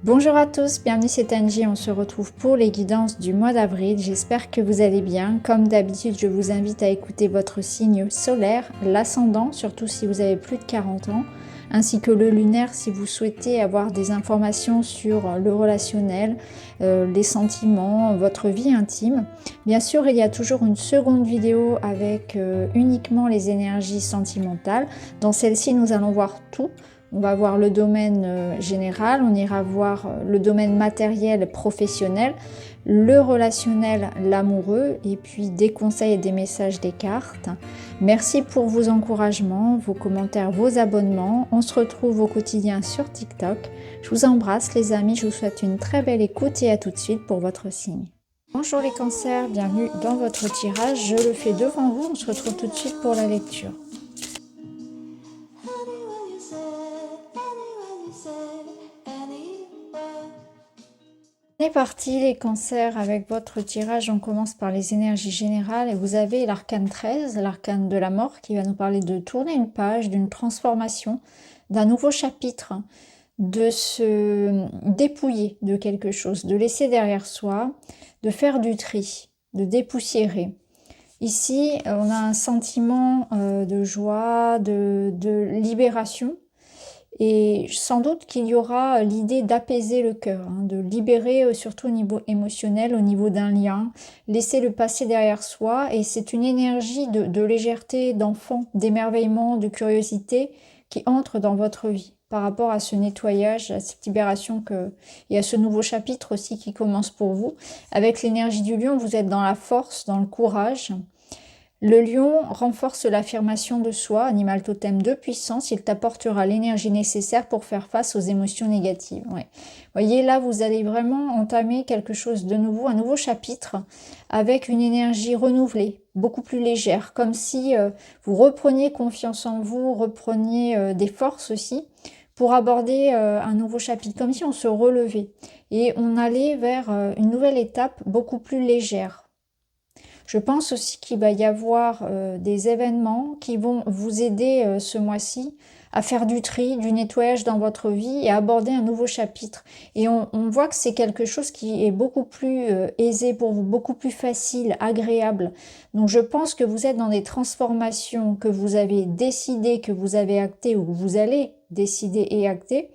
Bonjour à tous, bienvenue c'est Angie, on se retrouve pour les guidances du mois d'avril. J'espère que vous allez bien. Comme d'habitude, je vous invite à écouter votre signe solaire, l'ascendant, surtout si vous avez plus de 40 ans, ainsi que le lunaire si vous souhaitez avoir des informations sur le relationnel, les sentiments, votre vie intime. Bien sûr, il y a toujours une seconde vidéo avec uniquement les énergies sentimentales. Dans celle-ci, nous allons voir tout. On va voir le domaine général, on ira voir le domaine matériel, professionnel, le relationnel, l'amoureux, et puis des conseils et des messages des cartes. Merci pour vos encouragements, vos commentaires, vos abonnements. On se retrouve au quotidien sur TikTok. Je vous embrasse les amis, je vous souhaite une très belle écoute et à tout de suite pour votre signe. Bonjour les cancers, bienvenue dans votre tirage. Je le fais devant vous, on se retrouve tout de suite pour la lecture. On est parti les cancers avec votre tirage, on commence par les énergies générales et vous avez l'arcane 13, l'arcane de la mort qui va nous parler de tourner une page, d'une transformation, d'un nouveau chapitre, de se dépouiller de quelque chose, de laisser derrière soi, de faire du tri, de dépoussiérer. Ici, on a un sentiment de joie, de libération. Et sans doute qu'il y aura l'idée d'apaiser le cœur, de libérer surtout au niveau émotionnel, au niveau d'un lien, laisser le passé derrière soi. Et c'est une énergie de légèreté, d'enfant, d'émerveillement, de curiosité qui entre dans votre vie par rapport à ce nettoyage, à cette libération et à ce nouveau chapitre aussi qui commence pour vous. Avec l'énergie du lion, vous êtes dans la force, dans le courage. Le lion renforce l'affirmation de soi, animal totem de puissance, il t'apportera l'énergie nécessaire pour faire face aux émotions négatives. Ouais. Voyez, là, vous allez vraiment entamer quelque chose de nouveau, un nouveau chapitre, avec une énergie renouvelée, beaucoup plus légère, comme si vous repreniez confiance en vous, repreniez des forces aussi, pour aborder un nouveau chapitre, comme si on se relevait. Et on allait vers une nouvelle étape beaucoup plus légère. Je pense aussi qu'il va y avoir des événements qui vont vous aider ce mois-ci à faire du tri, du nettoyage dans votre vie et à aborder un nouveau chapitre. Et on voit que c'est quelque chose qui est beaucoup plus aisé pour vous, beaucoup plus facile, agréable. Donc je pense que vous êtes dans des transformations que vous avez décidé, que vous avez actées ou que vous allez décider et acter.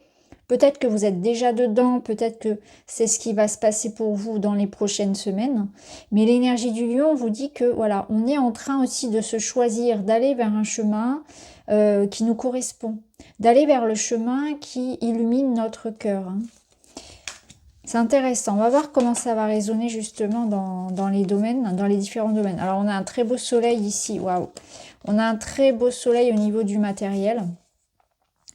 Peut-être que vous êtes déjà dedans, peut-être que c'est ce qui va se passer pour vous dans les prochaines semaines. Mais l'énergie du lion vous dit que voilà, on est en train aussi de se choisir, d'aller vers un chemin qui nous correspond, d'aller vers le chemin qui illumine notre cœur. C'est intéressant. On va voir comment ça va résonner justement dans les domaines, dans les différents domaines. Alors on a un très beau soleil ici, waouh. On a un très beau soleil au niveau du matériel.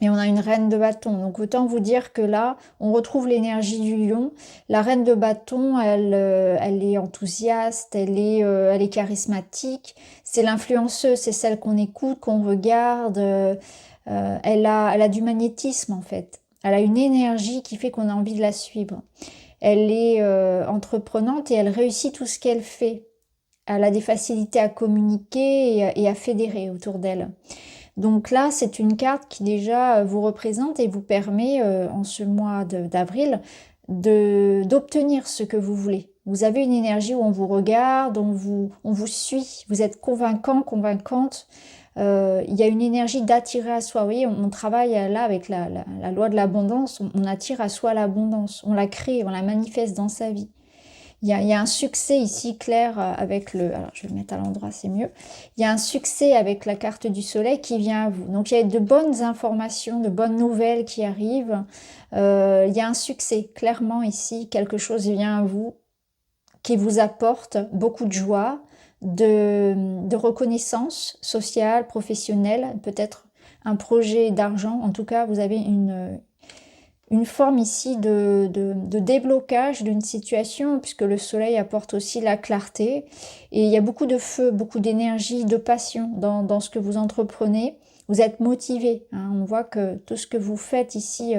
Et on a une reine de bâton. Donc autant vous dire que là, on retrouve l'énergie du lion. La reine de bâton, elle est enthousiaste, elle est charismatique. C'est l'influenceuse, c'est celle qu'on écoute, qu'on regarde. Elle a du magnétisme en fait. Elle a une énergie qui fait qu'on a envie de la suivre. Elle est entreprenante et elle réussit tout ce qu'elle fait. Elle a des facilités à communiquer et à fédérer autour d'elle. Donc là, c'est une carte qui déjà vous représente et vous permet, en ce mois d'avril, d'obtenir ce que vous voulez. Vous avez une énergie où on vous regarde, on vous suit, vous êtes convaincant, convaincante. Il y a une énergie d'attirer à soi. Vous voyez, on travaille là avec la loi de l'abondance, on attire à soi l'abondance, on la crée, on la manifeste dans sa vie. Il y a un succès ici clair avec alors je vais le mettre à l'endroit, c'est mieux. Il y a un succès avec la carte du soleil qui vient à vous. Donc il y a de bonnes informations, de bonnes nouvelles qui arrivent. Il y a un succès, clairement ici, quelque chose vient à vous qui vous apporte beaucoup de joie, de reconnaissance sociale, professionnelle, peut-être un projet d'argent. En tout cas, vous avez une forme ici de déblocage d'une situation, puisque le soleil apporte aussi la clarté. Et il y a beaucoup de feu, beaucoup d'énergie, de passion dans ce que vous entreprenez. Vous êtes motivé. On voit que tout ce que vous faites ici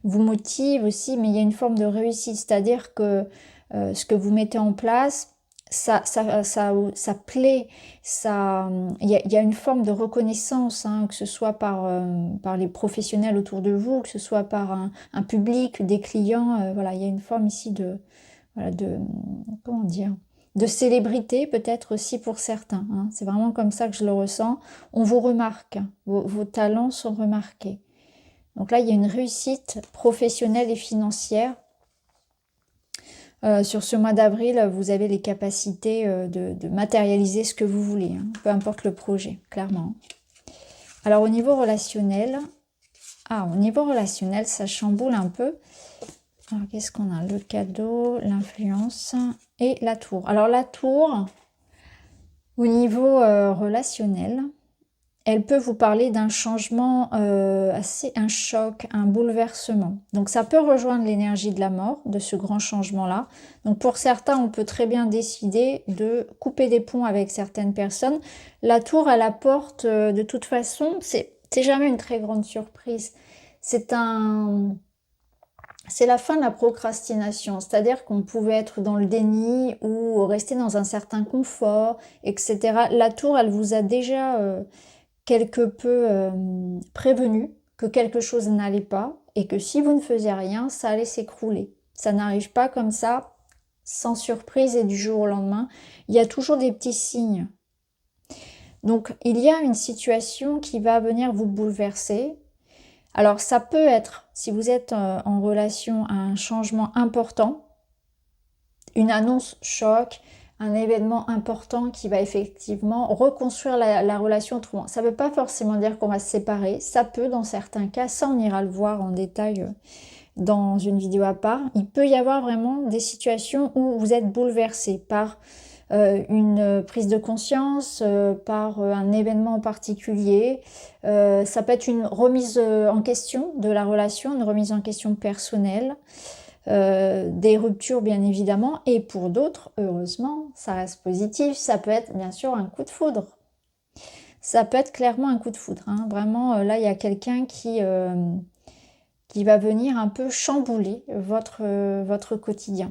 vous motive aussi, mais il y a une forme de réussite. C'est-à-dire que ce que vous mettez en place, ça plaît, il y a une forme de reconnaissance, hein, que ce soit par les professionnels autour de vous, que ce soit par un public, des clients, voilà, il y a une forme ici voilà, comment dire, de célébrité peut-être aussi pour certains, hein. C'est vraiment comme ça que je le ressens. On vous remarque, vos talents sont remarqués. Donc là, il y a une réussite professionnelle et financière. Sur ce mois d'avril, vous avez les capacités de matérialiser ce que vous voulez, hein, peu importe le projet, clairement. Alors au niveau relationnel, ça chamboule un peu. Alors qu'est-ce qu'on a? Le cadeau, l'influence et la tour. Alors la tour, au niveau relationnel, elle peut vous parler d'un changement, un choc, un bouleversement. Donc ça peut rejoindre l'énergie de la mort, de ce grand changement-là. Donc pour certains, on peut très bien décider de couper des ponts avec certaines personnes. La tour, elle apporte, de toute façon, c'est jamais une très grande surprise. C'est la fin de la procrastination, c'est-à-dire qu'on pouvait être dans le déni ou rester dans un certain confort, etc. La tour, elle vous a déjà quelque peu prévenu que quelque chose n'allait pas et que si vous ne faisiez rien, ça allait s'écrouler. Ça n'arrive pas comme ça, sans surprise et du jour au lendemain. Il y a toujours des petits signes. Donc, il y a une situation qui va venir vous bouleverser. Alors, ça peut être, si vous êtes en relation à un changement important, une annonce choc, un événement important qui va effectivement reconstruire la relation autrement. Ça ne veut pas forcément dire qu'on va se séparer, ça peut dans certains cas, ça on ira le voir en détail dans une vidéo à part, il peut y avoir vraiment des situations où vous êtes bouleversé par une prise de conscience, par un événement en particulier. Ça peut être une remise en question de la relation, une remise en question personnelle. Des ruptures bien évidemment, et pour d'autres, heureusement, ça reste positif, ça peut être bien sûr un coup de foudre. Ça peut être clairement un coup de foudre, hein. Vraiment, là, il y a quelqu'un qui va venir un peu chambouler votre quotidien.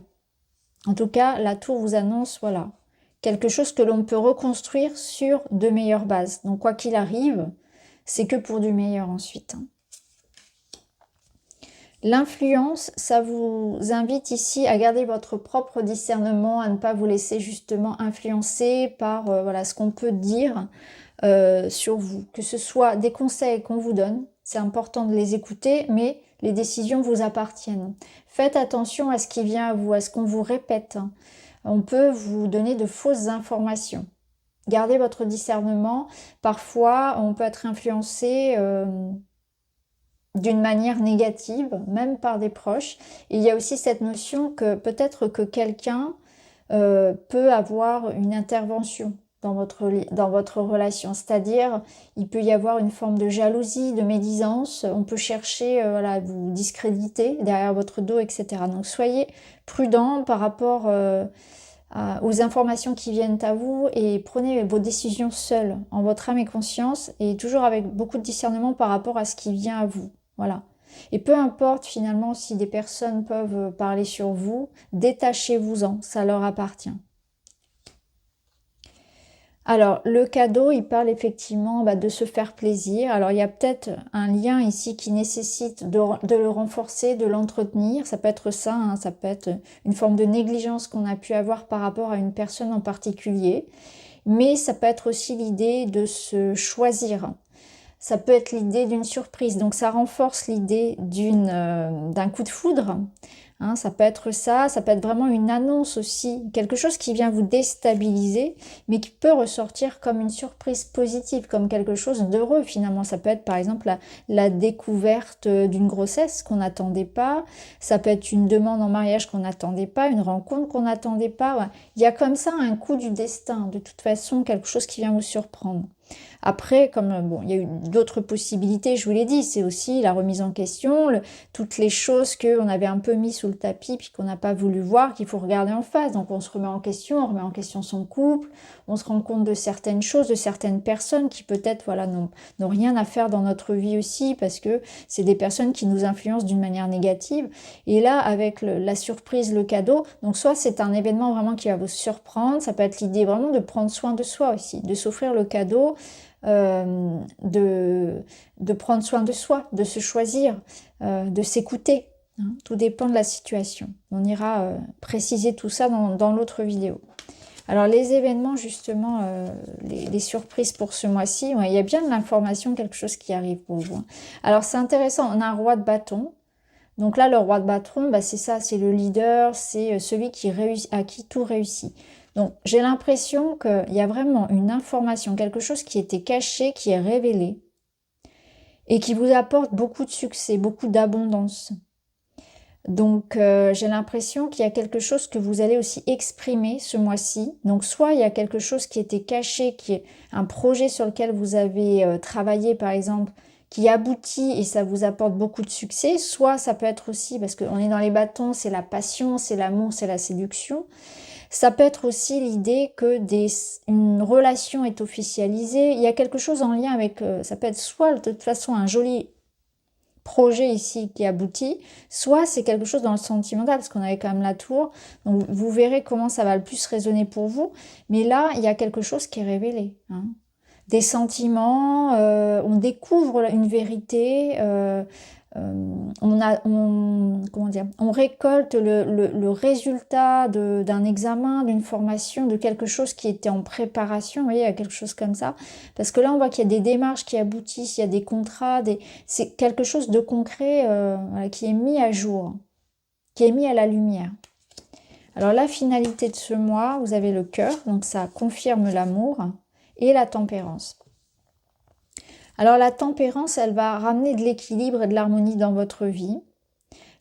En tout cas, la tour vous annonce, voilà, quelque chose que l'on peut reconstruire sur de meilleures bases. Donc, quoi qu'il arrive, c'est que pour du meilleur ensuite, hein. L'influence, ça vous invite ici à garder votre propre discernement, à ne pas vous laisser justement influencer par voilà, ce qu'on peut dire sur vous. Que ce soit des conseils qu'on vous donne, c'est important de les écouter, mais les décisions vous appartiennent. Faites attention à ce qui vient à vous, à ce qu'on vous répète. On peut vous donner de fausses informations. Gardez votre discernement. Parfois, on peut être influencé d'une manière négative, même par des proches. Il y a aussi cette notion que peut-être que quelqu'un peut avoir une intervention dans votre relation. C'est-à-dire, il peut y avoir une forme de jalousie, de médisance. On peut chercher voilà, à vous discréditer derrière votre dos, etc. Donc soyez prudent par rapport aux informations qui viennent à vous et prenez vos décisions seules, en votre âme et conscience, et toujours avec beaucoup de discernement par rapport à ce qui vient à vous. Voilà. Et peu importe finalement si des personnes peuvent parler sur vous, détachez-vous-en, ça leur appartient. Alors, le cadeau, il parle effectivement de se faire plaisir. Alors, il y a peut-être un lien ici qui nécessite de le renforcer, de l'entretenir. Ça peut être ça, hein, ça peut être une forme de négligence qu'on a pu avoir par rapport à une personne en particulier. Mais ça peut être aussi l'idée de se choisir. Ça peut être l'idée d'une surprise. Donc, ça renforce l'idée d'un coup de foudre. Hein, ça peut être ça peut être vraiment une annonce aussi, quelque chose qui vient vous déstabiliser, mais qui peut ressortir comme une surprise positive, comme quelque chose d'heureux finalement. Ça peut être par exemple la découverte d'une grossesse qu'on n'attendait pas, ça peut être une demande en mariage qu'on n'attendait pas, une rencontre qu'on n'attendait pas. Ouais. Il y a comme ça un coup du destin, de toute façon, quelque chose qui vient vous surprendre. Après, comme bon, il y a eu d'autres possibilités, je vous l'ai dit, c'est aussi la remise en question, toutes les choses qu'on avait un peu mis sous le tapis puis qu'on n'a pas voulu voir, qu'il faut regarder en face. Donc on se remet en question, on remet en question son couple, on se rend compte de certaines choses, de certaines personnes qui peut-être voilà, n'ont rien à faire dans notre vie aussi, parce que c'est des personnes qui nous influencent d'une manière négative. Et là, avec la surprise, le cadeau, donc soit c'est un événement vraiment qui va vous surprendre, ça peut être l'idée vraiment de prendre soin de soi aussi, de s'offrir le cadeau, de prendre soin de soi, de se choisir, de s'écouter. Hein. Tout dépend de la situation. On ira préciser tout ça dans l'autre vidéo. Alors les événements justement, les surprises pour ce mois-ci, ouais, il y a bien de l'information, quelque chose qui arrive pour vous. Hein. Alors c'est intéressant, on a un roi de bâton. Donc là, le roi de bâton, bah, c'est ça, c'est le leader, c'est celui qui réussit, à qui tout réussit. Donc j'ai l'impression qu'il y a vraiment une information, quelque chose qui était caché, qui est révélé, et qui vous apporte beaucoup de succès, beaucoup d'abondance. Donc j'ai l'impression qu'il y a quelque chose que vous allez aussi exprimer ce mois-ci. Donc soit il y a quelque chose qui était caché, qui est un projet sur lequel vous avez travaillé par exemple, qui aboutit et ça vous apporte beaucoup de succès. Soit ça peut être aussi, parce qu'on est dans les bâtons, c'est la passion, c'est l'amour, c'est la séduction. Ça peut être aussi l'idée que une relation est officialisée. Il y a quelque chose en lien avec, ça peut être soit de toute façon un joli projet ici qui aboutit, soit c'est quelque chose dans le sentimental, parce qu'on avait quand même la tour, donc vous verrez comment ça va le plus résonner pour vous, mais là, il y a quelque chose qui est révélé. Hein. Des sentiments, on découvre une vérité, comment dire, on récolte le résultat d'un examen, d'une formation, de quelque chose qui était en préparation, vous voyez, il y a quelque chose comme ça. Parce que là, on voit qu'il y a des démarches qui aboutissent, il y a des contrats, c'est quelque chose de concret voilà, qui est mis à jour, qui est mis à la lumière. Alors la finalité de ce mois, vous avez le cœur, donc ça confirme l'amour, et la tempérance. Alors la tempérance, elle va ramener de l'équilibre et de l'harmonie dans votre vie.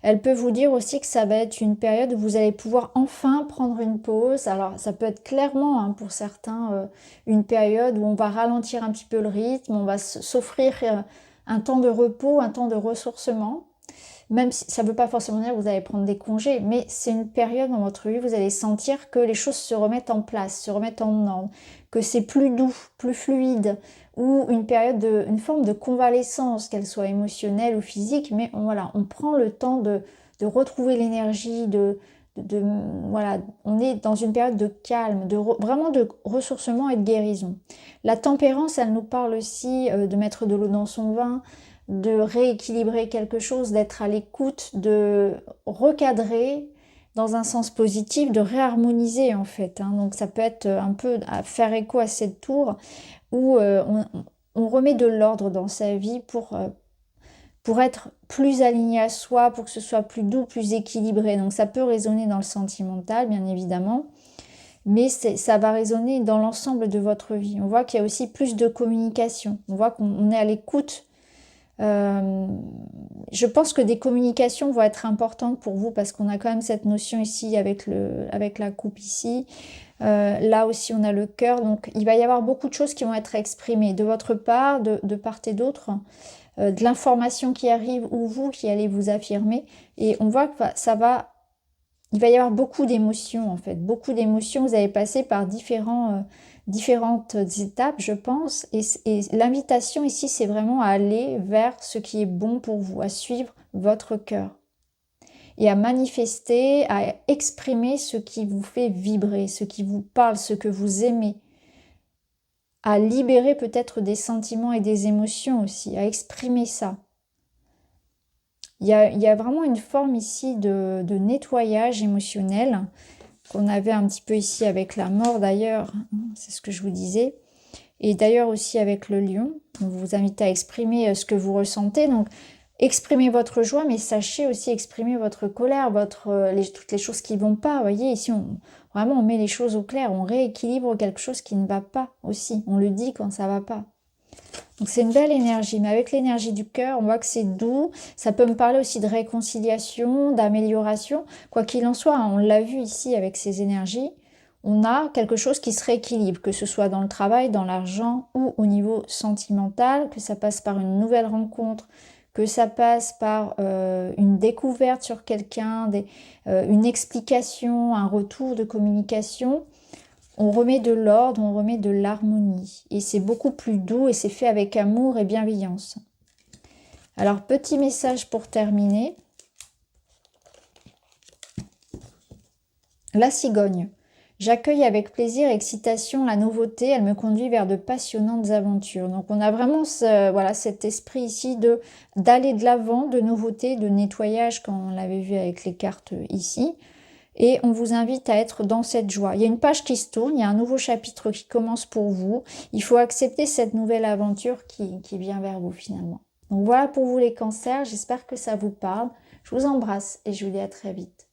Elle peut vous dire aussi que ça va être une période où vous allez pouvoir enfin prendre une pause. Alors ça peut être clairement hein, pour certains une période où on va ralentir un petit peu le rythme, on va s'offrir un temps de repos, un temps de ressourcement. Même si ça ne veut pas forcément dire que vous allez prendre des congés, mais c'est une période dans votre vie où vous allez sentir que les choses se remettent en place, se remettent en ordre, que c'est plus doux, plus fluide, ou une période une forme de convalescence, qu'elle soit émotionnelle ou physique, mais voilà, on prend le temps de retrouver l'énergie, voilà, on est dans une période de calme, vraiment de ressourcement et de guérison. La tempérance, elle nous parle aussi de mettre de l'eau dans son vin, de rééquilibrer quelque chose, d'être à l'écoute, de recadrer dans un sens positif, de réharmoniser en fait. Hein. Donc ça peut être un peu à faire écho à cette tour où on remet de l'ordre dans sa vie pour être plus aligné à soi, pour que ce soit plus doux, plus équilibré. Donc ça peut résonner dans le sentimental, bien évidemment, mais ça va résonner dans l'ensemble de votre vie. On voit qu'il y a aussi plus de communication. On voit qu'on est à l'écoute. Je pense que des communications vont être importantes pour vous parce qu'on a quand même cette notion ici avec la coupe ici. Là aussi on a le cœur, donc il va y avoir beaucoup de choses qui vont être exprimées de votre part, de part et d'autre, de l'information qui arrive ou vous qui allez vous affirmer. Et on voit que il va y avoir beaucoup d'émotions en fait, beaucoup d'émotions. Vous allez passer par différentes étapes, je pense. Et l'invitation ici, c'est vraiment à aller vers ce qui est bon pour vous, à suivre votre cœur. Et à manifester, à exprimer ce qui vous fait vibrer, ce qui vous parle, ce que vous aimez. À libérer peut-être des sentiments et des émotions aussi, à exprimer ça. Il y a vraiment une forme ici de nettoyage émotionnel qu'on avait un petit peu ici avec la mort d'ailleurs, c'est ce que je vous disais. Et d'ailleurs aussi avec le lion, on vous invite à exprimer ce que vous ressentez. Donc exprimez votre joie, mais sachez aussi exprimer votre colère, toutes les choses qui ne vont pas. Vous voyez, ici, vraiment, on met les choses au clair, on rééquilibre quelque chose qui ne va pas aussi. On le dit quand ça ne va pas. Donc c'est une belle énergie, mais avec l'énergie du cœur, on voit que c'est doux. Ça peut me parler aussi de réconciliation, d'amélioration. Quoi qu'il en soit, hein, on l'a vu ici avec ces énergies, on a quelque chose qui se rééquilibre, que ce soit dans le travail, dans l'argent ou au niveau sentimental, que ça passe par une nouvelle rencontre, que ça passe par une découverte sur quelqu'un, une explication, un retour de communication. On remet de l'ordre, on remet de l'harmonie. Et c'est beaucoup plus doux et c'est fait avec amour et bienveillance. Alors, petit message pour terminer. La cigogne. J'accueille avec plaisir et excitation la nouveauté, elle me conduit vers de passionnantes aventures. Donc on a vraiment voilà, cet esprit ici d'aller de l'avant, de nouveauté, de nettoyage, comme on l'avait vu avec les cartes ici. Et on vous invite à être dans cette joie. Il y a une page qui se tourne, il y a un nouveau chapitre qui commence pour vous. Il faut accepter cette nouvelle aventure qui vient vers vous finalement. Donc voilà pour vous les cancers, j'espère que ça vous parle. Je vous embrasse et je vous dis à très vite.